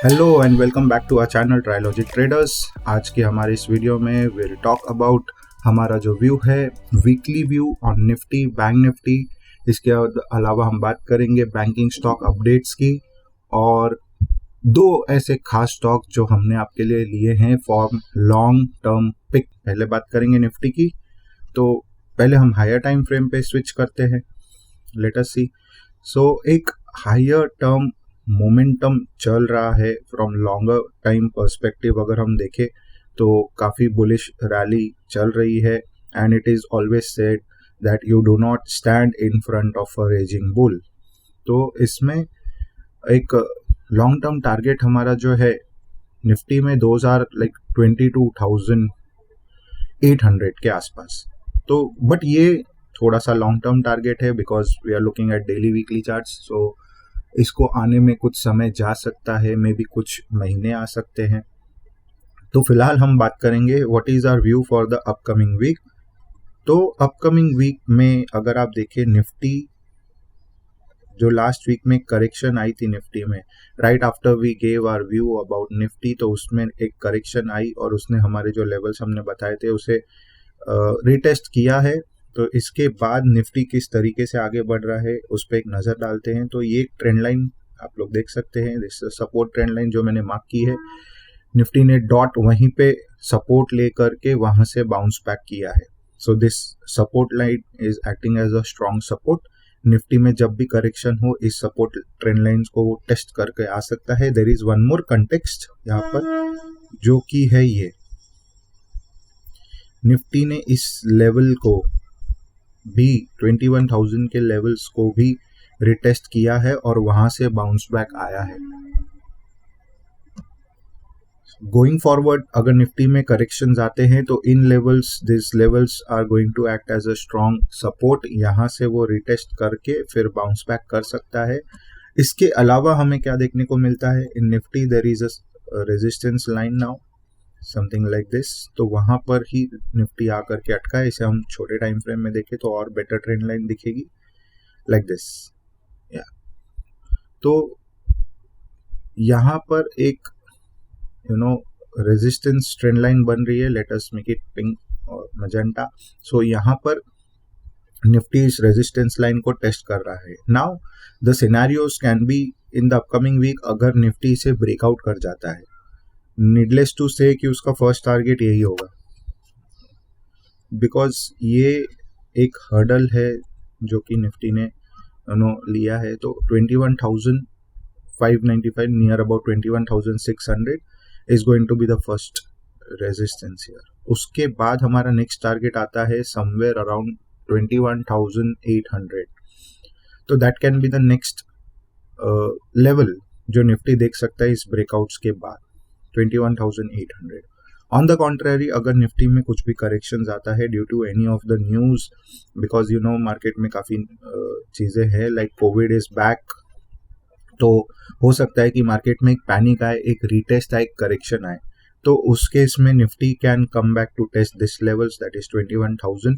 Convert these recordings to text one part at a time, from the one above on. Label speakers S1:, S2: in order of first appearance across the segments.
S1: Hello and welcome back to our channel Triologic Traders. आज के हमारे इस वीडियो में विल टॉक अबाउट हमारा जो व्यू है, weekly view on Nifty, bank Nifty. इसके अलावा हम बात करेंगे बैंकिंग स्टॉक अपडेट्स की और दो ऐसे खास स्टॉक जो हमने आपके लिए लिए हैं फॉर लॉन्ग टर्म पिक। पहले बात करेंगे निफ्टी की, तो पहले हम हायर टाइम फ्रेम पे स्विच करते हैं। लेट अस सी। सो एक हायर टर्म मोमेंटम चल रहा है फ्रॉम लॉन्गर टाइम पर्सपेक्टिव। अगर हम देखें तो काफ़ी बुलिश रैली चल रही है and it is always said that you do not stand in front of a raising bull. तो इसमें एक लॉन्ग टर्म टारगेट हमारा जो है निफ्टी में 22,800 के आसपास। तो बट ये थोड़ा सा लॉन्ग टर्म टारगेट है because we are looking at daily weekly charts. So इसको आने में कुछ समय जा सकता है, मे बी कुछ महीने आ सकते हैं। तो फिलहाल हम बात करेंगे what is our view for the upcoming week. तो अपकमिंग वीक में अगर आप देखें निफ्टी, जो लास्ट वीक में करेक्शन आई थी निफ्टी में, right after we gave our view about Nifty, तो उसमें एक करेक्शन आई और उसने हमारे जो लेवल्स हमने बताए थे उसे रिटेस्ट किया है। तो इसके बाद निफ्टी किस तरीके से आगे बढ़ रहा है उस पर एक नज़र डालते हैं। तो ये ट्रेंड लाइन आप लोग देख सकते हैं, दिस सपोर्ट ट्रेंड लाइन जो मैंने मार्क की है। निफ्टी ने डॉट वहीं पे सपोर्ट ले करके वहां से बाउंस बैक किया है। So this support line is acting as a strong support. Nifty में जब भी करेक्शन हो इस सपोर्ट ट्रेंड लाइंस को वो टेस्ट करके आ सकता है। There is one more context यहाँ पर जो कि है ये, निफ्टी ने इस लेवल को भी 21,000 के लेवल्स को भी रिटेस्ट किया है और वहां से बाउंस बैक आया है। गोइंग फॉरवर्ड अगर निफ्टी में करेक्शंस आते हैं तो इन levels, this levels are going to act as a strong support. यहाँ से वो रिटेस्ट करके फिर बाउंस बैक कर सकता है। इसके अलावा हमें क्या देखने को मिलता है in Nifty, there is a resistance line now something like this. तो वहां पर ही निफ्टी आकर के अटका है। इसे हम छोटे टाइम फ्रेम में देखें तो और बेटर ट्रेंड लाइन दिखेगी लाइक दिस। तो यहाँ पर एक रेजिस्टेंस ट्रेंड लाइन बन रही है। Let us make it pink और मजेंटा। सो यहाँ पर निफ्टी इस रेजिस्टेंस लाइन को टेस्ट कर रहा है। Now the scenarios can be in the upcoming week, अगर निफ्टी इसे ब्रेकआउट कर जाता है, नीडलेस टू से कि उसका फर्स्ट टारगेट यही होगा बिकॉज ये एक हर्डल है जो कि निफ्टी ने लिया है। तो 21,595 near about 21,600 is going to be the first resistance here. उसके बाद हमारा नेक्स्ट टारगेट आता है समवेयर अराउंड 21,800। तो that can be the next level जो निफ्टी देख सकता है इस ब्रेकआउट्स के बाद, 21,800। ऑन द कॉन्ट्रेरी अगर निफ्टी में कुछ भी करेक्शंस आता है due to any of the news, because market में काफ़ी चीज़ें हैं लाइक कोविड इज बैक, तो हो सकता है कि मार्केट में एक पैनिक आए, एक रीटेस्ट आए, एक करेक्शन आए। तो उस केस में Nifty can come back to test this levels, that is 21,000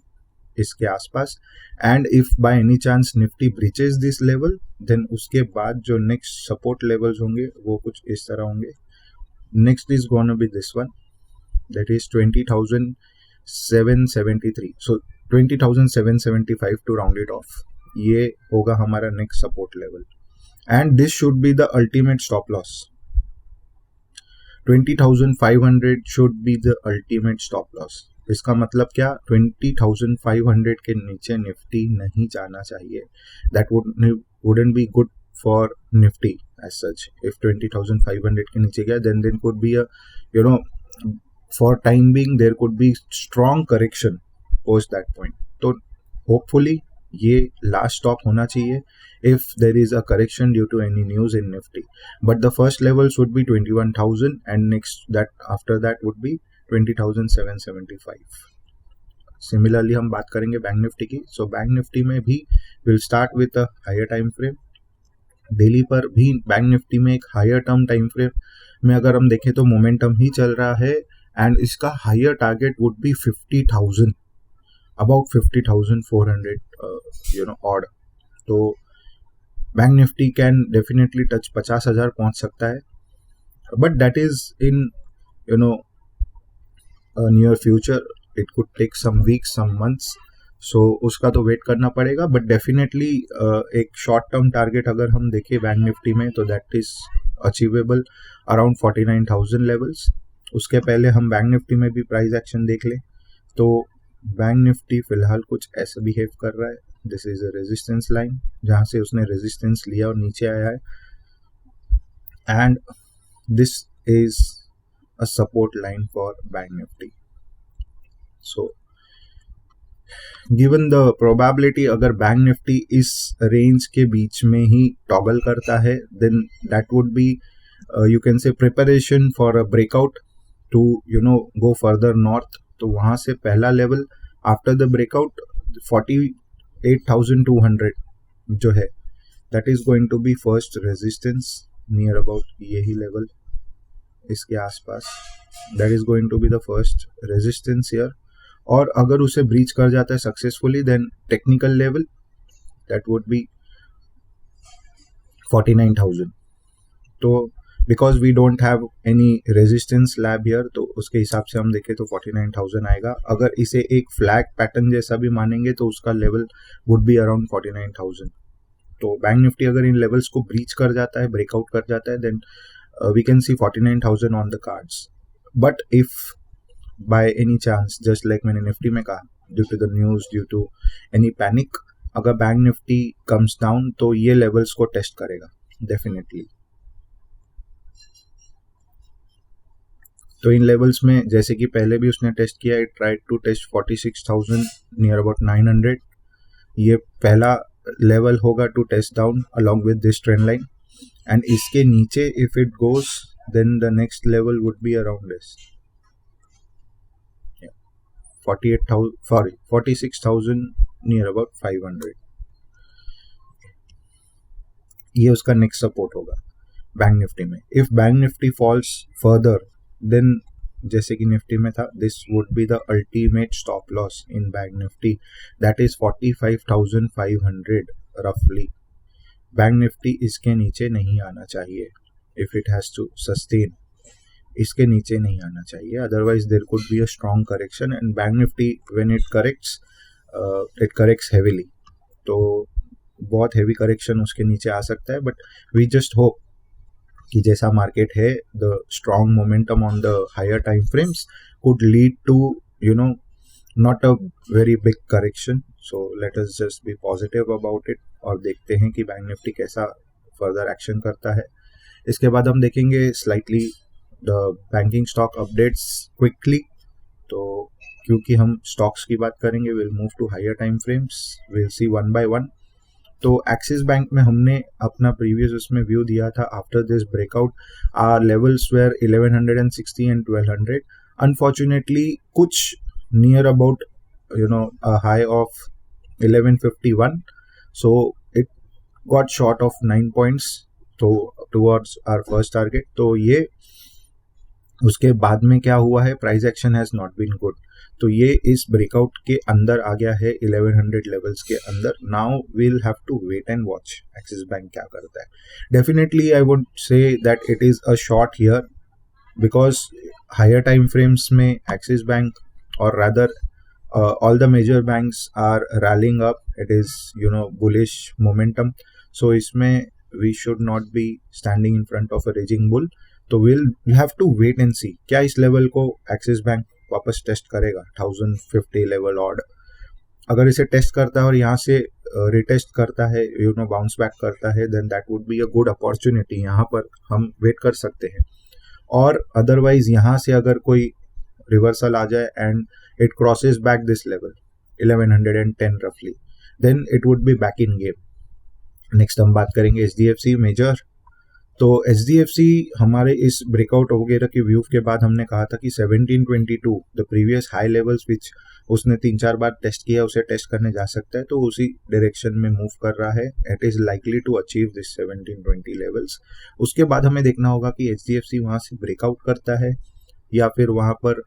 S1: इसके आसपास। And if by any chance Nifty breaches this level, then उसके बाद जो नेक्स्ट सपोर्ट लेवल्स होंगे वो कुछ इस तरह होंगे। Next is gonna be this one, that is 20,773। So 20,775 to round it off, ये होगा हमारा next support level and this should be the ultimate stop loss. 20,500 should be the ultimate stop loss. इसका मतलब क्या, 20,500 के नीचे निफ्टी नहीं जाना चाहिए। That wouldn't be good for Nifty as such. If 20,500 के नीचे गया, then could be a, for time being there could be strong correction post that point. तो hopefully ये लास्ट स्टॉप होना चाहिए if there is a correction due to any news in Nifty. But the first levels would be 21,000 and next that after that would be 20,775. Similarly हम बात करेंगे bank Nifty की। So bank Nifty में भी will start with a higher time frame. Daily पर भी bank Nifty में एक हायर टर्म टाइम फ्रेम में अगर हम देखें तो मोमेंटम ही चल रहा है एंड इसका higher target would be 50,000, about 50,400 odd. तो Bank Nifty can definitely touch 50,000 पहुंच सकता है but that is in you know near future, it could take some weeks some months, so उसका तो वेट करना पड़ेगा. बट डेफिनेटली एक शॉर्ट टर्म टारगेट अगर हम देखें बैंक निफ्टी में तो that is achievable around 49,000 levels. उसके पहले हम बैंक निफ्टी में भी प्राइस एक्शन देख लें तो बैंक निफ्टी फिलहाल कुछ ऐसा बिहेव कर रहा है. This is a resistance line जहाँ से उसने रेजिस्टेंस लिया और नीचे आया है, and this is a support line for bank Nifty. So given the probability अगर बैंक निफ्टी इस रेंज के बीच में ही टॉगल करता है then that would be you can say preparation for a breakout to go further north. तो वहां से पहला लेवल आफ्टर द ब्रेकआउट 48,200 जो है that is going to be first resistance near about यही लेवल इसके आसपास. That is going to be the first resistance here. और अगर उसे ब्रीच कर जाता है successfully then technical level that would be 49,000. तो because we don't have any resistance lab here तो उसके हिसाब से हम देखें तो 49,000 आएगा. अगर इसे एक फ्लैग पैटर्न जैसा भी मानेंगे तो उसका लेवल वुड बी अराउंड 49,000. तो बैंक निफ्टी अगर इन लेवल्स को ब्रीच कर जाता है, ब्रेकआउट कर जाता है, then we can see 49,000 on the cards. But if by any chance just like मैंने निफ्टी में कहा due to the news, due to any panic, अगर बैंक निफ्टी कम्स डाउन तो ये लेवल्स को टेस्ट करेगा डेफिनेटली. तो इन लेवल्स में जैसे कि पहले भी उसने टेस्ट किया, it tried to test 46,000 near about 900. ये पहला लेवल होगा to test down along with this trend line, and इसके नीचे if it goes then the next level would be around this 46,000 near about 500. ये उसका नेक्स्ट सपोर्ट होगा bank Nifty में. If bank Nifty falls further then जैसे कि Nifty में था, this would be the ultimate stop loss in bank Nifty that is 45,500 रफली. Bank Nifty इसके नीचे नहीं आना चाहिए if it has to sustain, इसके नीचे नहीं आना चाहिए, otherwise there could be a strong correction and bank Nifty when it corrects heavily तो बहुत हेवी करेक्शन उसके नीचे आ सकता है. बट वी जस्ट होप कि जैसा मार्केट है the strong momentum on the higher time frames could lead to not a very big correction. So let us just be positive about it और देखते हैं कि बैंक निफ्टी कैसा further action करता है. इसके बाद हम देखेंगे slightly the banking stock updates quickly. तो क्योंकि हम स्टॉक्स की बात करेंगे will move to higher time frames, will see one by one. तो एक्सिस बैंक में हमने अपना प्रीवियस उसमें व्यू दिया था after this breakout our levels were 1160 and 1200. Unfortunately कुछ near about a high of 1151, so it got short of 9 points तो towards our first target. तो ये उसके बाद में क्या हुआ है, price action has not been good. तो ये इस ब्रेकआउट के अंदर आ गया है 1100 लेवल्स के अंदर. Now we'll have to wait and watch Axis bank क्या करता है. Definitely I would say that it is a short here because higher time frames में एक्सिस बैंक और rather all the major banks are rallying up. It is bullish momentum. So इसमें we should not be standing in front of a raging bull. तो we'll have to wait and see क्या इस level को axis bank वापस test करेगा 1050 level ऑर्ड. अगर इसे test करता है और यहाँ से रिटेस्ट करता है, बाउंस बैक करता है, then that would be a good opportunity. यहाँ पर हम वेट कर सकते हैं. और अदरवाइज यहाँ से अगर कोई रिवर्सल आ जाए and it crosses back this level 1110 roughly, then it would be back in game. Next हम बात करेंगे HDFC मेजर. तो HDFC हमारे इस ब्रेकआउट वगैरह के व्यू के बाद हमने कहा था कि 1722 द प्रीवियस हाई लेवल्स विच उसने 3-4 बार टेस्ट किया उसे टेस्ट करने जा सकता है. तो उसी डायरेक्शन में मूव कर रहा है. It is likely to achieve this 1720 levels. उसके बाद हमें देखना होगा कि HDFC वहां से ब्रेकआउट करता है या फिर वहां पर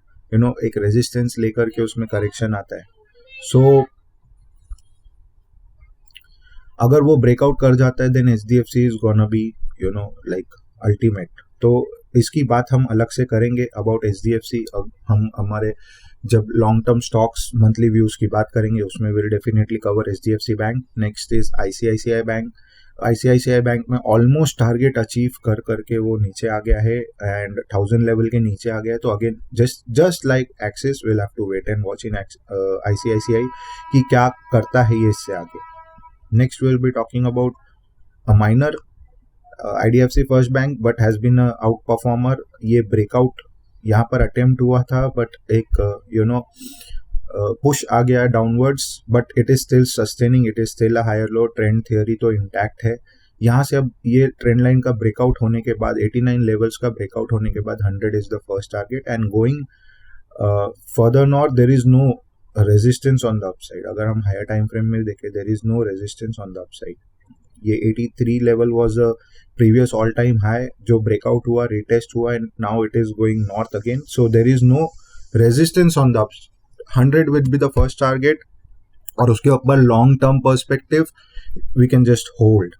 S1: एक रेजिस्टेंस लेकर के उसमें करेक्शन आता है. सो अगर वो ब्रेकआउट कर जाता है then HDFC is gonna be like ultimate. तो इसकी बात हम अलग से करेंगे अबाउट HDFC। हम हमारे जब long term stocks monthly views की बात करेंगे उसमें will definitely cover HDFC bank. Next is ICICI bank. ICICI bank में ऑलमोस्ट टारगेट अचीव कर करके वो नीचे आ गया है एंड 1000 लेवल के नीचे आ गया है। तो again just like Axis will have to wait and watch in ICICI कि क्या करता है ये इससे आगे। Next will be talking about a minor IDFC first bank but has been outperformer. ये ब्रेकआउट यहाँ पर अटेम्प्ट हुआ था बट एक पुश आ गया downwards but it is still sustaining, it is still a higher low. Trend theory तो intact है। यहाँ से अब ये ट्रेंड लाइन का ब्रेकआउट होने के बाद 89 लेवल्स का ब्रेकआउट होने के बाद 100 is the first target and going further north there is no resistance on the upside. अगर हम हायर टाइम फ्रेम में देखें there is no resistance on the upside. ये 83 level was a previous all time high जो ब्रेकआउट हुआ, retest हुआ and now it is going north again. So there is no resistance on the 100 will be the first target और उसके ऊपर long term perspective we can just hold.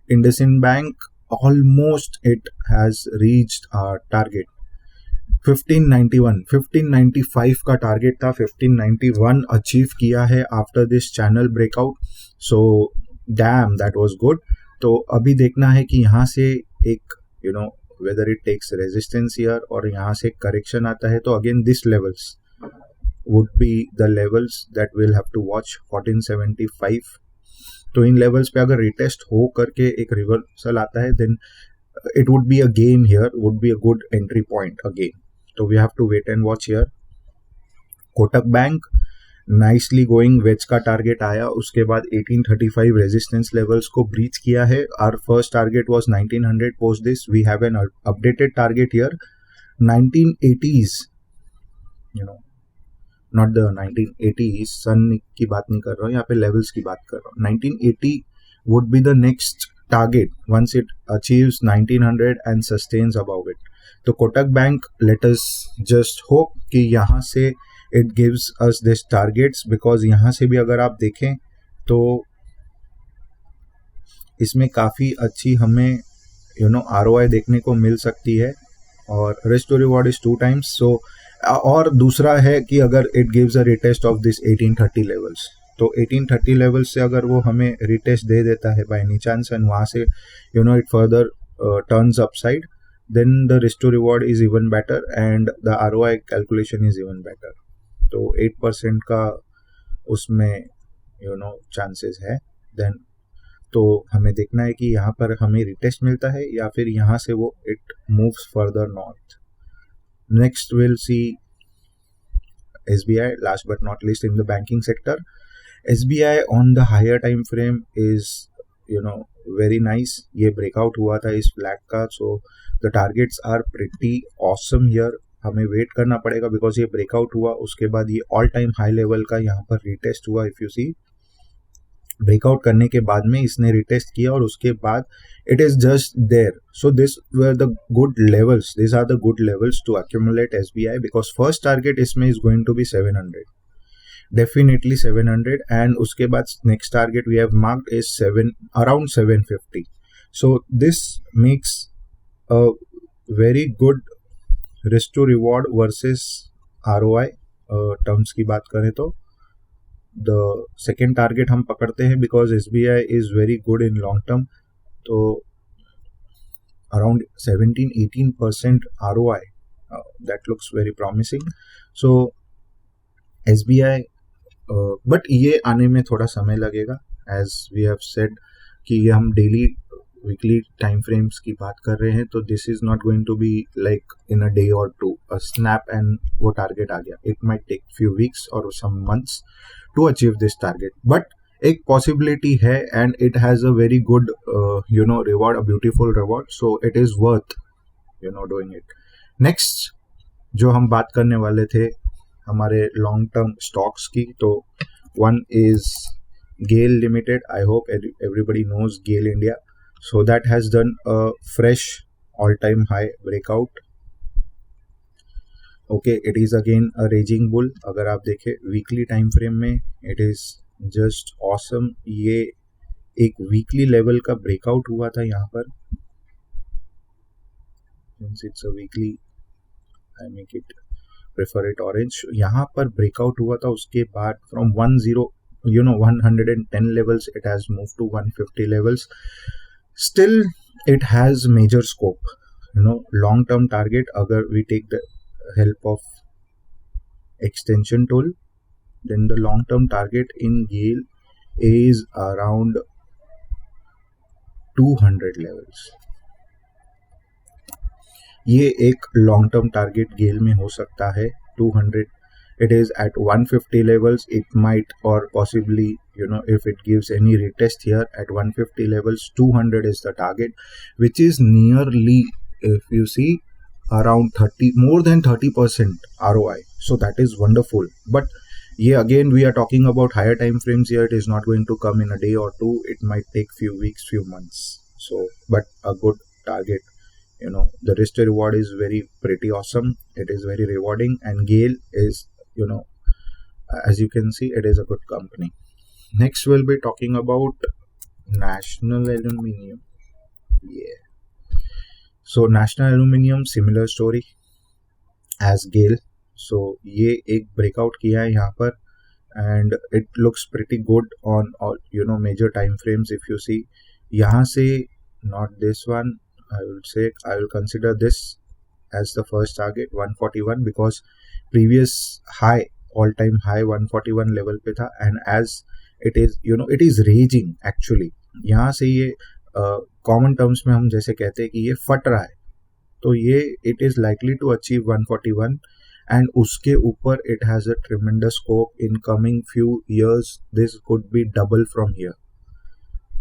S1: IndusInd bank almost it has reached our target 1591, 1595 का target था, 1591 achieve किया है after this channel breakout. So damn that was good. तो अभी देखना है कि यहाँ से एक whether it takes resistance here और यहाँ से करेक्शन आता है। तो again this levels would be the levels that we'll have to watch 1475। तो इन लेवल्स पे अगर रिटेस्ट हो करके एक रिवर्सल आता है then it would be a game here, would be a good entry point again. So we have to wait and watch here. Kotak bank nicely going, wedge का टारगेट आया, उसके बाद 1835 रेजिस्टेंस लेवल्स को ब्रीच किया है। Our first target was 1900। Post this we have an updated target here 1980s, not the 1980s, सन की बात नहीं कर रहा हूँ यहाँ पे, लेवल्स की बात कर रहा हूँ। 1980 would be the next target once it achieves 1900 and sustains above it. तो Kotak bank let us just hope कि यहाँ से it gives us this targets, because यहाँ से भी अगर आप देखें तो इसमें काफ़ी अच्छी हमें ROI देखने को मिल सकती है और risk to reward is 2 times। So और दूसरा है कि अगर it gives a retest of this 1830 levels, तो 1830 लेवल्स से अगर वो हमें रिटेस्ट दे देता है बाय एनी चांस एंड वहाँ से it further turns upside, then the risk to reward is even better and the ROI calculation is even better. तो 8% का उसमें चांसेस है। देन तो हमें देखना है कि यहाँ पर हमें रिटेस्ट मिलता है या फिर यहाँ से वो it moves further north. Next will see SBI, last but not least in the banking sector. SBI on the higher time frame is very nice. ये breakout हुआ था इस flag का, so the targets are pretty awesome here. हमें wait करना पड़ेगा because ये breakout हुआ, उसके बाद ये ऑल टाइम हाई लेवल का यहाँ पर रिटेस्ट हुआ। इफ यू सी ब्रेकआउट करने के बाद में इसने रिटेस्ट किया और उसके बाद it is just there. So this were the good levels, this are the good levels to accumulate SBI because first target इसमें is going to be 700, definitely 700 and उसके बाद next target we have marked is around 750। So this makes a very good risk to reward versus ROI terms की बात करें तो the second target हम पकड़ते हैं because SBI is very good in long term. तो around 17-18% ROI, that looks very promising. So SBI but ये आने में थोड़ा समय लगेगा, एज वी हैव सेड कि ये हम डेली वीकली टाइम फ्रेम्स की बात कर रहे हैं, तो this is not going to be like in a day और टू अ स्नैप एंड वो टारगेट आ गया। It might take few weeks और some months to achieve this target, but एक पॉसिबिलिटी है and it has a very good reward, a beautiful reward, so it is worth doing it. Next जो हम बात करने वाले थे हमारे लॉन्ग टर्म स्टॉक्स की, तो one is GAIL limited. I hope everybody knows GAIL India, so that has done a fresh all-time high breakout. Okay, it is again a raging bull. अगर आप देखें वीकली टाइम फ्रेम में it is just awesome. ये एक weekly level का breakout हुआ था यहाँ पर since it's a weekly I make it prefer it orange. यहाँ पर breakout हुआ था, उसके बाद from 110 levels it has moved to 150 levels. Still it has major scope, long term target. अगर we take the help of extension tool, then the long term target in GAIL is around 200 levels. ये एक long term target गेल में हो सकता है 200. It is at 150 levels. It might or possibly, if it gives any retest here at 150 levels, 200 is the target, which is nearly, if you see, around 30, more than 30% ROI. So that is wonderful. But yeah, again, we are talking about higher time frames here. It is not going to come in a day or two. It might take few weeks, few months. So, but a good target. The risk to reward is pretty awesome. It is very rewarding, and GAIL is, as you can see, it is a good company. Next, we'll be talking about National Aluminium. Yeah. So National Aluminium, similar story as GAIL. So ये एक breakout किया है यहाँ पर, and it looks pretty good on all major time frames. If you see यहाँ से, not this one, I will consider this as the first target 141, because previous high, all time high 141 level पे था, and as it is it is raging actually. यहाँ से ये common terms में हम जैसे कहते हैं कि ये फट रहा है, तो ये it is likely to achieve 141, and उसके ऊपर it has a tremendous scope in coming few years. This could be double from here.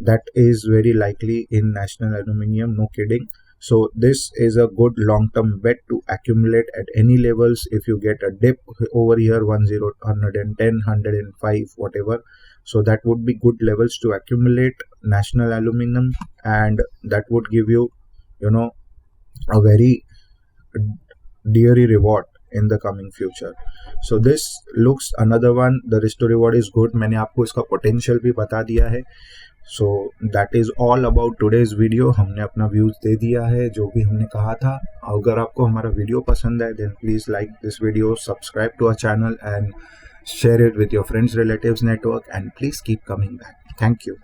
S1: That is very likely in National Aluminium, no kidding. So this is a good long-term bet to accumulate at any levels. If you get a dip over here, 110, 105, whatever, so that would be good levels to accumulate National Aluminium, and that would give you, a very deary reward in the coming future. So this looks another one. The risk to reward is good. मैंने आपको इसका potential भी बता दिया है. So that is all about today's video. हमने अपना views दे दिया है, जो भी हमने कहा था. अगर आपको हमारा वीडियो पसंद है, then please like this video, subscribe to our channel, and share it with your friends, relatives, network, and please keep coming back. Thank you.